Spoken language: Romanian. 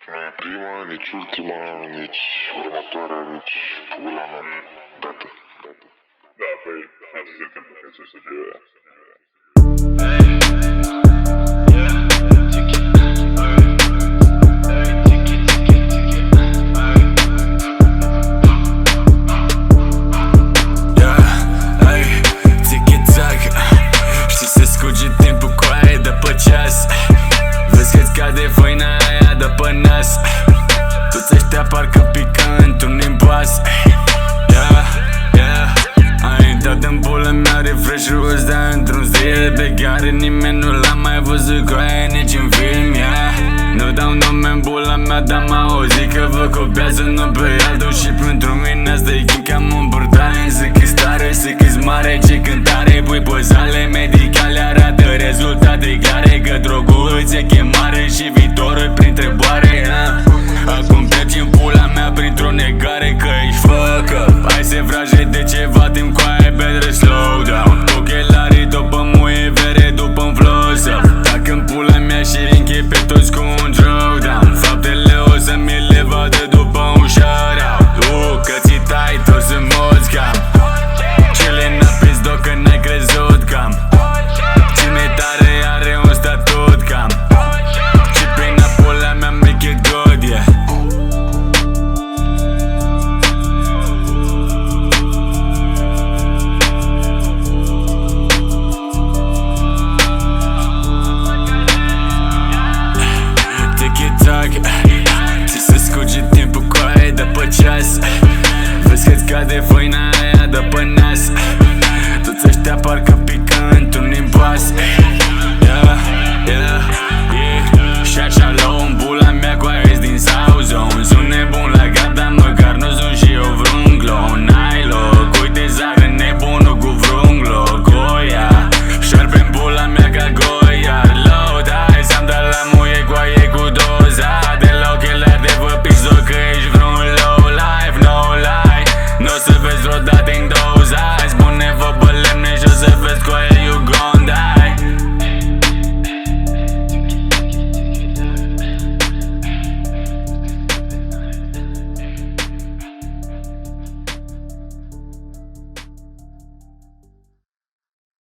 Nu e prima, nici ultima, nici următoarea, nici pula mea dată. Da, păi, asta se întâmplă că ce să fie ăla. De făina aia de pe nas. Toți ăștia parcă pică într-un impas. Ai intrat în pula mea, refresh-ul ăsta într-un stil de begare. Nimeni nu l-a mai văzut cu aia nici în film, Nu dau nume în pula mea, dar m-a auzit că vă copiază unul pe altul. Și pentru mine asta-i când cam un burdale. Să câți tare, să câți mare, ce cântare. Pui pozale medicale, arată rezultate clare. Că drogul îți e chemare și viitorul printre boare.